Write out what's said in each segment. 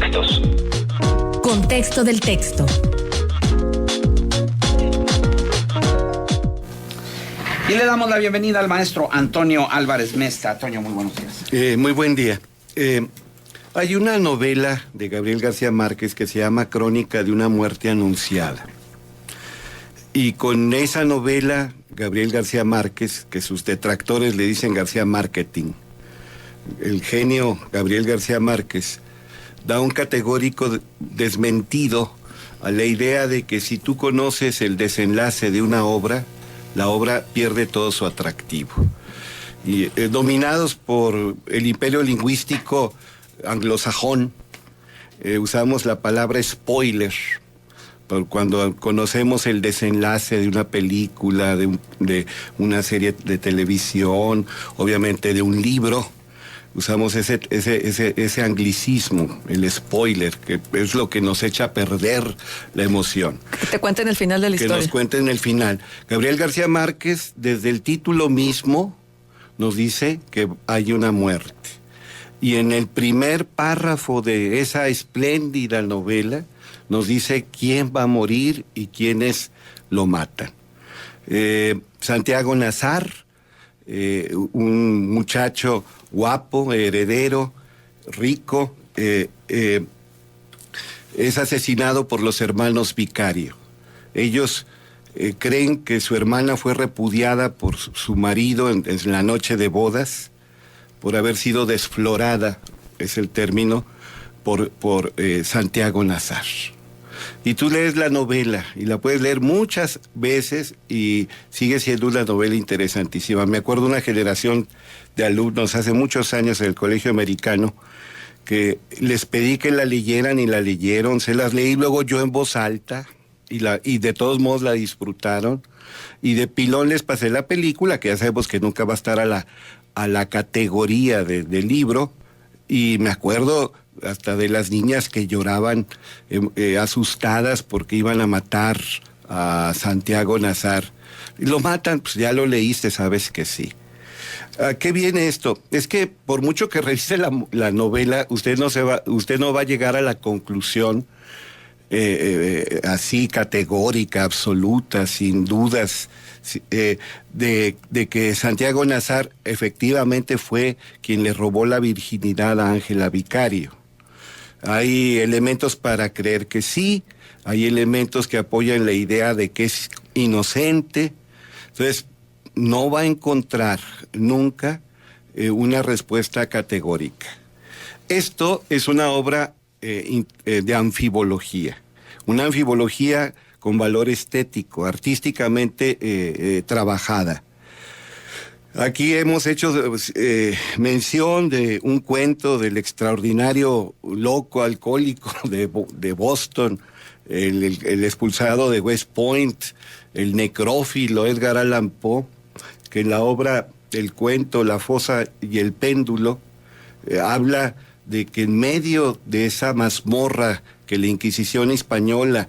textos. Contexto del texto. Y le damos la bienvenida al maestro Antonio Álvarez Mesta. Antonio, muy buenos días. Muy buen día. Hay una novela de Gabriel García Márquez que se llama Crónica de una muerte anunciada. Y con esa novela, Gabriel García Márquez, que sus detractores le dicen García Marketing, el genio Gabriel García Márquez, da un categórico desmentido a la idea de que si tú conoces el desenlace de una obra, la obra pierde todo su atractivo. Y dominados por el imperio lingüístico anglosajón, usamos la palabra spoiler cuando conocemos el desenlace de una película, de una serie de televisión, obviamente de un libro. Usamos ese anglicismo, el spoiler, que es lo que nos echa a perder la emoción. Que te cuenten el final de la historia. Que nos cuenten el final. Gabriel García Márquez, desde el título mismo, nos dice que hay una muerte. Y en el primer párrafo de esa espléndida novela, nos dice quién va a morir y quiénes lo matan. Santiago Nazar, un muchacho guapo, heredero, rico, es asesinado por los hermanos Vicario. Ellos creen que su hermana fue repudiada por su marido en la noche de bodas, por haber sido desflorada, es el término, por Santiago Nazar. Y tú lees la novela, y la puedes leer muchas veces, y sigue siendo una novela interesantísima. Me acuerdo una generación de alumnos hace muchos años en el Colegio Americano, que les pedí que la leyeran y la leyeron, se las leí luego yo en voz alta, y de todos modos la disfrutaron, y de pilón les pasé la película, que ya sabemos que nunca va a estar a la categoría del libro, y me acuerdo hasta de las niñas que lloraban asustadas porque iban a matar a Santiago Nazar. Y lo matan, pues ya lo leíste, sabes que sí. ¿A qué viene esto? Es que por mucho que revise la novela, usted no va a llegar a la conclusión así categórica, absoluta, sin dudas, de que Santiago Nazar efectivamente fue quien le robó la virginidad a Ángela Vicario. Hay elementos para creer que sí, hay elementos que apoyan la idea de que es inocente. Entonces, no va a encontrar nunca una respuesta categórica. Esto es una obra de anfibología, una anfibología con valor estético, artísticamente trabajada. Aquí hemos hecho mención de un cuento del extraordinario loco alcohólico de Boston, el expulsado de West Point, el necrófilo Edgar Allan Poe, que en la obra El cuento, La fosa y el péndulo habla de que en medio de esa mazmorra que la Inquisición española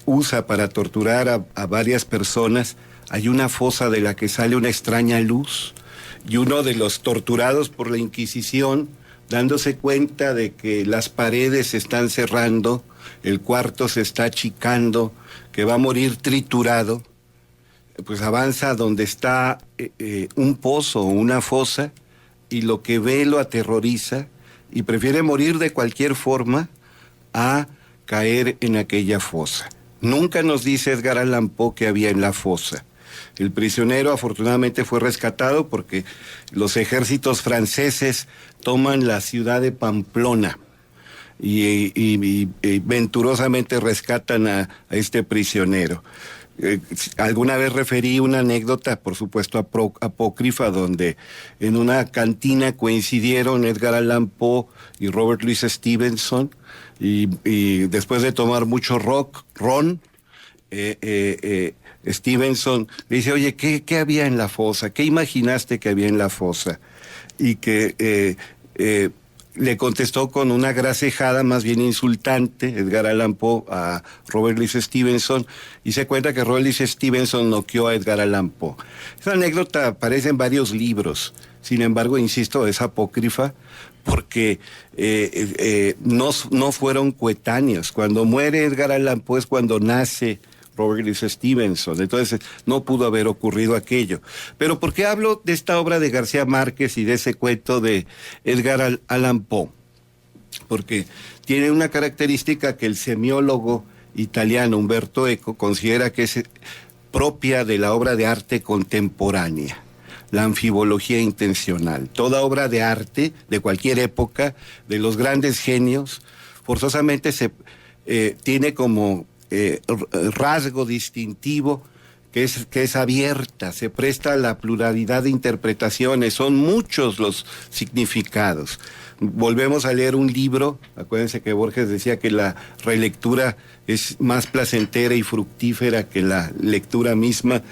usa para torturar a varias personas, hay una fosa de la que sale una extraña luz, y uno de los torturados por la Inquisición, dándose cuenta de que las paredes se están cerrando, el cuarto se está achicando, que va a morir triturado, pues avanza donde está un pozo o una fosa, y lo que ve lo aterroriza, y prefiere morir de cualquier forma a caer en aquella fosa. Nunca nos dice Edgar Allan Poe qué había en la fosa. El prisionero afortunadamente fue rescatado porque los ejércitos franceses toman la ciudad de Pamplona y venturosamente rescatan a este prisionero. Alguna vez referí una anécdota, por supuesto apócrifa, donde en una cantina coincidieron Edgar Allan Poe y Robert Louis Stevenson, y después de tomar mucho ron, Stevenson le dice: oye, ¿qué había en la fosa? ¿Qué imaginaste que había en la fosa? Y que le contestó con una gracejada más bien insultante, Edgar Allan Poe, a Robert Louis Stevenson, y se cuenta que Robert Louis Stevenson noqueó a Edgar Allan Poe. Esa anécdota aparece en varios libros, sin embargo, insisto, es apócrifa, porque no fueron coetáneos. Cuando muere Edgar Allan Poe es cuando nace Robert Louis Stevenson, entonces no pudo haber ocurrido aquello. Pero ¿por qué hablo de esta obra de García Márquez y de ese cuento de Edgar Allan Poe? Porque tiene una característica que el semiólogo italiano Umberto Eco considera que es propia de la obra de arte contemporánea, la anfibología intencional. Toda obra de arte de cualquier época, de los grandes genios, forzosamente tiene como rasgo distintivo que es abierta, se presta a la pluralidad de interpretaciones, son muchos los significados. Volvemos a leer un libro, acuérdense que Borges decía que la relectura es más placentera y fructífera que la lectura misma,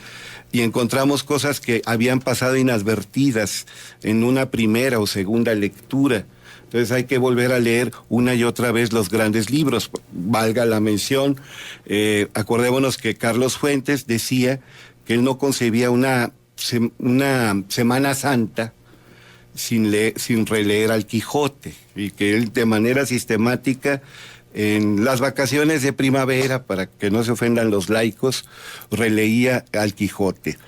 y encontramos cosas que habían pasado inadvertidas en una primera o segunda lectura. Entonces hay que volver a leer una y otra vez los grandes libros, valga la mención. Acordémonos que Carlos Fuentes decía que él no concebía una Semana Santa sin releer al Quijote, y que él de manera sistemática en las vacaciones de primavera, para que no se ofendan los laicos, releía al Quijote.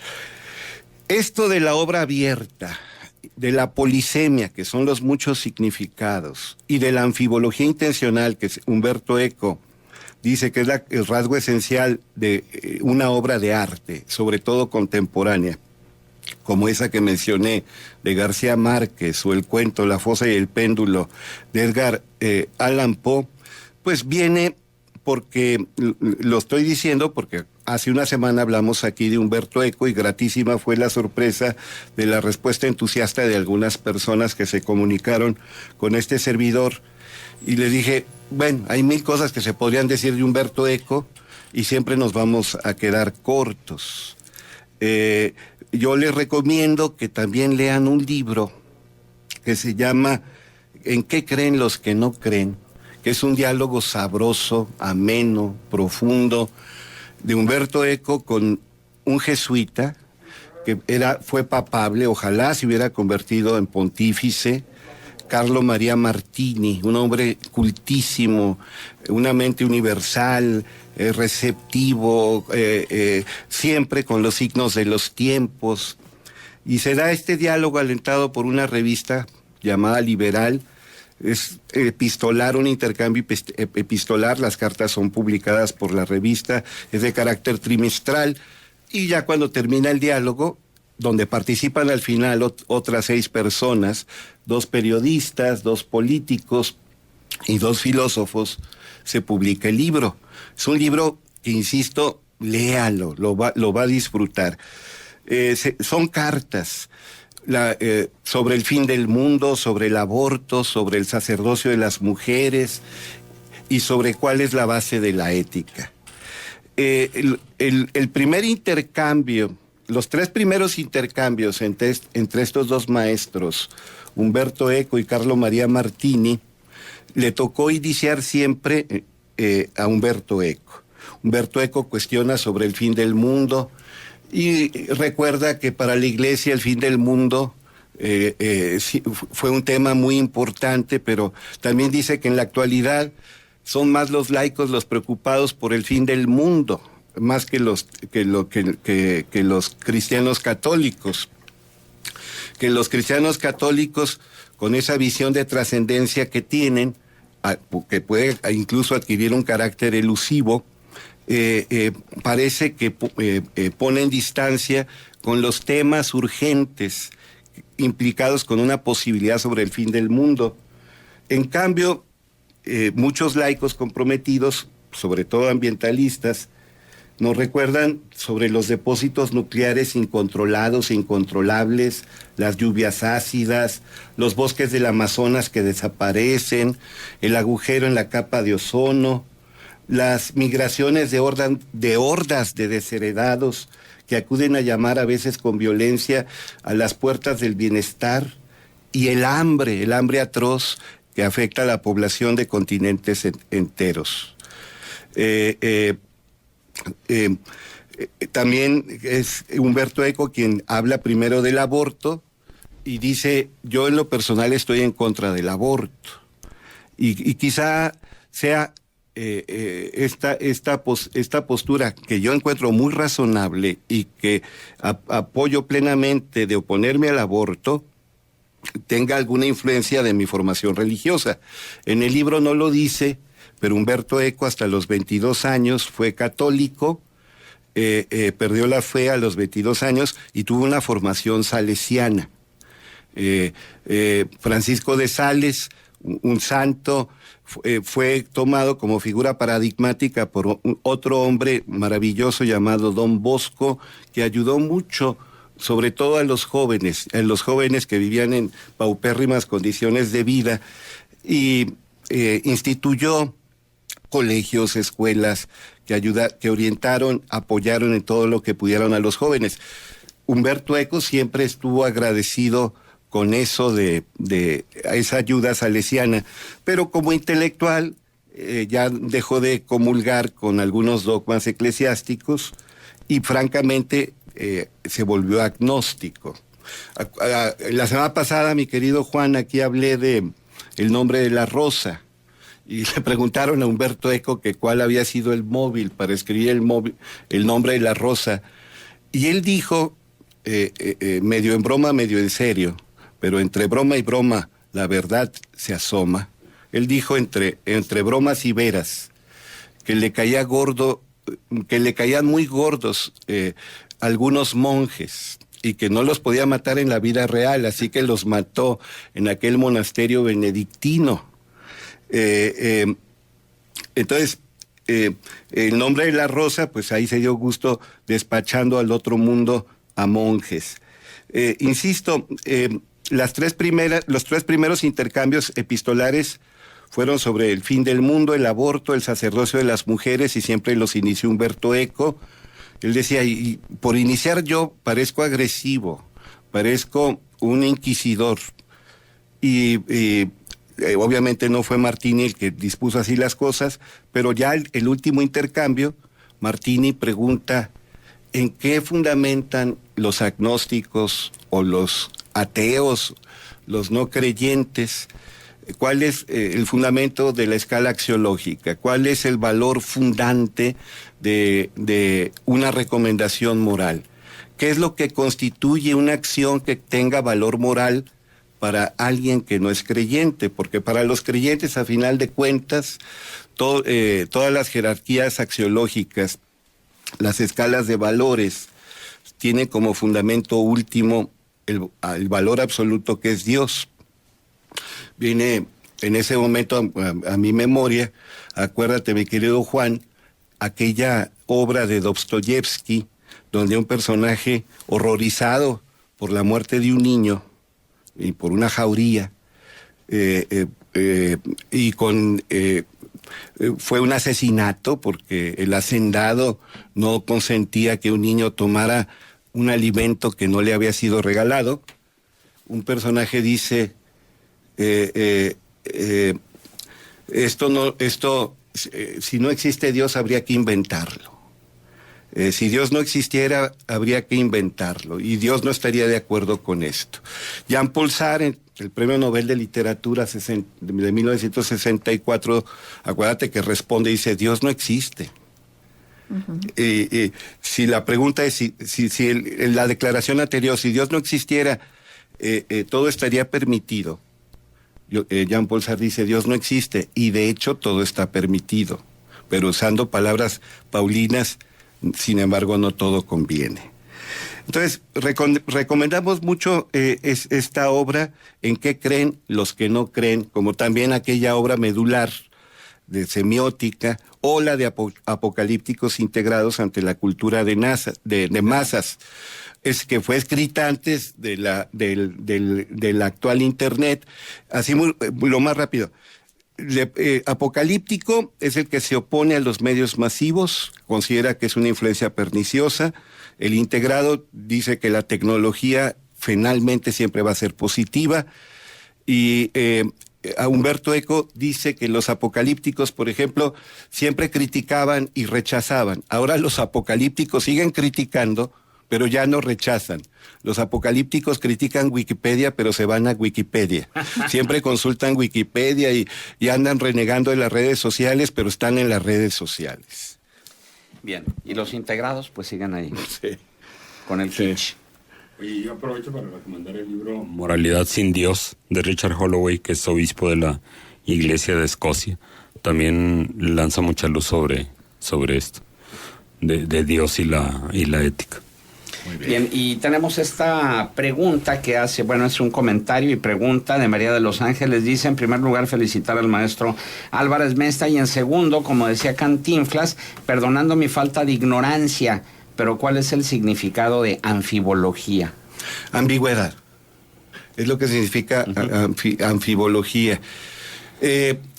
Esto de la obra abierta, de la polisemia, que son los muchos significados, y de la anfibología intencional, que Umberto Eco dice que es el rasgo esencial de una obra de arte, sobre todo contemporánea, como esa que mencioné, de García Márquez, o el cuento La fosa y el péndulo, de Edgar Allan Poe, pues viene porque, lo estoy diciendo porque hace una semana hablamos aquí de Umberto Eco y gratísima fue la sorpresa de la respuesta entusiasta de algunas personas que se comunicaron con este servidor. Y le dije, bueno, hay mil cosas que se podrían decir de Umberto Eco y siempre nos vamos a quedar cortos. Yo les recomiendo que también lean un libro que se llama ¿En qué creen los que no creen?, que es un diálogo sabroso, ameno, profundo, de Umberto Eco con un jesuita que fue papable, ojalá se hubiera convertido en pontífice, Carlo Maria Martini, un hombre cultísimo, una mente universal, receptivo, siempre con los signos de los tiempos. Y se da este diálogo alentado por una revista llamada Liberal. Es epistolar, un intercambio epistolar, las cartas son publicadas por la revista, es de carácter trimestral, y ya cuando termina el diálogo, donde participan al final otras 6 personas, 2 periodistas, 2 políticos y 2 filósofos, se publica el libro. Es un libro que, insisto, léalo, lo va a disfrutar. Son cartas sobre el fin del mundo, sobre el aborto, sobre el sacerdocio de las mujeres y sobre cuál es la base de la ética. El primer intercambio, los 3 primeros intercambios entre estos 2 maestros, Umberto Eco y Carlo Maria Martini, le tocó iniciar siempre a Umberto Eco. Humberto Eco cuestiona sobre el fin del mundo y recuerda que para la Iglesia el fin del mundo sí, fue un tema muy importante, pero también dice que en la actualidad son más los laicos los preocupados por el fin del mundo, más que los cristianos católicos. Que los cristianos católicos, con esa visión de trascendencia que tienen, que puede incluso adquirir un carácter elusivo, parece que ponen distancia con los temas urgentes implicados con una posibilidad sobre el fin del mundo. En cambio, muchos laicos comprometidos, sobre todo ambientalistas, nos recuerdan sobre los depósitos nucleares incontrolados e incontrolables, las lluvias ácidas, los bosques del Amazonas que desaparecen, el agujero en la capa de ozono, las migraciones de hordas de desheredados que acuden a llamar a veces con violencia a las puertas del bienestar, y el hambre atroz que afecta a la población de continentes enteros. También es Humberto Eco quien habla primero del aborto y dice, yo en lo personal estoy en contra del aborto. Y quizá sea esta postura que yo encuentro muy razonable y que apoyo plenamente de oponerme al aborto, tenga alguna influencia de mi formación religiosa. En el libro no lo dice, pero Humberto Eco hasta los 22 años fue católico, perdió la fe a los 22 años y tuvo una formación salesiana. Francisco de Sales, un santo, fue tomado como figura paradigmática por otro hombre maravilloso llamado Don Bosco, que ayudó mucho, sobre todo a los jóvenes que vivían en paupérrimas condiciones de vida, y instituyó colegios, escuelas que orientaron, apoyaron en todo lo que pudieron a los jóvenes. Humberto Eco siempre estuvo agradecido con eso de esa ayuda salesiana, pero como intelectual ya dejó de comulgar con algunos dogmas eclesiásticos y francamente se volvió agnóstico. La semana pasada, mi querido Juan, aquí hablé de El nombre de la rosa y le preguntaron a Humberto Eco que cuál había sido el móvil para escribir el nombre de la rosa, y él dijo, medio en broma, medio en serio, pero entre broma y broma la verdad se asoma. Él dijo entre bromas y veras que le caían muy gordos algunos monjes y que no los podía matar en la vida real, así que los mató en aquel monasterio benedictino. Entonces, el nombre de la rosa, pues ahí se dio gusto despachando al otro mundo a monjes. Insisto, los tres primeros intercambios epistolares fueron sobre el fin del mundo, el aborto, el sacerdocio de las mujeres, y siempre los inició Humberto Eco. Él decía, y por iniciar yo parezco agresivo, parezco un inquisidor. Y obviamente no fue Martini el que dispuso así las cosas, pero ya el último intercambio, Martini pregunta, ¿en qué fundamentan los agnósticos o los ateos, los no creyentes? ¿Cuál es el fundamento de la escala axiológica? ¿Cuál es el valor fundante de una recomendación moral? ¿Qué es lo que constituye una acción que tenga valor moral para alguien que no es creyente? Porque para los creyentes, a final de cuentas, todas las jerarquías axiológicas, las escalas de valores, tienen como fundamento último el valor absoluto que es Dios. Viene en ese momento a mi memoria, acuérdate, mi querido Juan, aquella obra de Dostoyevsky, donde un personaje horrorizado por la muerte de un niño y por una jauría, fue un asesinato porque el hacendado no consentía que un niño tomara un alimento que no le había sido regalado. Un personaje dice, si no existe Dios habría que inventarlo. Si Dios no existiera habría que inventarlo y Dios no estaría de acuerdo con esto. Jean-Paul Sartre, el Premio Nobel de Literatura de 1964, acuérdate que responde y dice, Dios no existe. Uh-huh. Si la pregunta es si en la declaración anterior, si Dios no existiera, todo estaría permitido. Jean-Paul Sartre dice, Dios no existe, y de hecho todo está permitido, pero usando palabras paulinas, sin embargo no todo conviene. Entonces, recomendamos mucho esta obra, En qué creen los que no creen, como también aquella obra medular de semiótica, o la de apocalípticos integrados ante la cultura de masas, que fue escrita antes del actual Internet. Así lo más rápido. Apocalíptico es el que se opone a los medios masivos, considera que es una influencia perniciosa. El integrado dice que la tecnología finalmente siempre va a ser positiva. Y Humberto Eco dice que los apocalípticos, por ejemplo, siempre criticaban y rechazaban. Ahora los apocalípticos siguen criticando, pero ya no rechazan. Los apocalípticos critican Wikipedia, pero se van a Wikipedia. Siempre consultan Wikipedia y andan renegando en las redes sociales, pero están en las redes sociales. Bien, y los integrados pues sigan ahí, Sí. con el kitsch. Oye, yo aprovecho para recomendar el libro Moralidad sin Dios, de Richard Holloway, que es obispo de la Iglesia de Escocia. También lanza mucha luz sobre esto, de Dios y la ética. Muy bien, y tenemos esta pregunta que hace, bueno, es un comentario y pregunta de María de los Ángeles. Dice, en primer lugar, felicitar al maestro Álvarez Mesta, y en segundo, como decía Cantinflas, perdonando mi falta de ignorancia, pero ¿cuál es el significado de anfibología? Ambigüedad. Es lo que significa anfibología.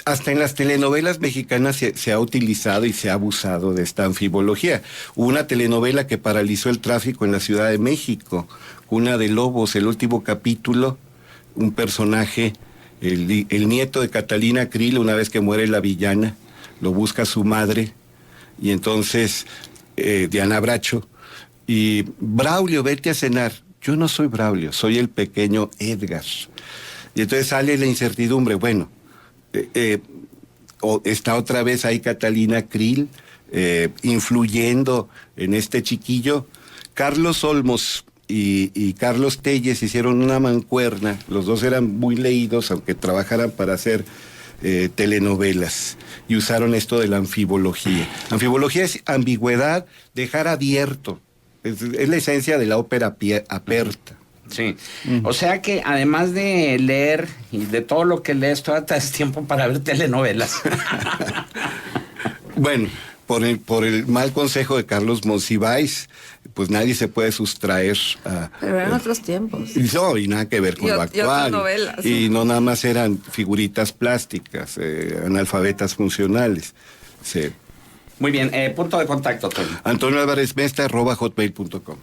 Hasta en las telenovelas mexicanas se ha utilizado y se ha abusado de esta anfibología. Hubo una telenovela que paralizó el tráfico en la Ciudad de México, Cuna de Lobos, el último capítulo, un personaje, el nieto de Catalina Krill, una vez que muere la villana, lo busca su madre, y entonces Diana Bracho, y Braulio, vete a cenar. Yo no soy Braulio, soy el pequeño Edgar. Y entonces sale la incertidumbre, bueno, está otra vez ahí Catalina Krill influyendo en este chiquillo. Carlos Olmos y Carlos Telles hicieron una mancuerna, los dos eran muy leídos, aunque trabajaran para hacer telenovelas, y usaron esto de la anfibología. Anfibología es ambigüedad, dejar abierto, es la esencia de la ópera aperta. Sí, o sea que además de leer y de todo lo que lees, todavía te das tiempo para ver telenovelas. Bueno, por el mal consejo de Carlos Monsiváis, pues nadie se puede sustraer a... Pero eran otros tiempos. No, y nada que ver con lo actual. Y otras novelas. Y no nada más eran figuritas plásticas, analfabetas funcionales. Sí. Muy bien, punto de contacto, Toño. Antonio Álvarez Mesta, @hotmail.com.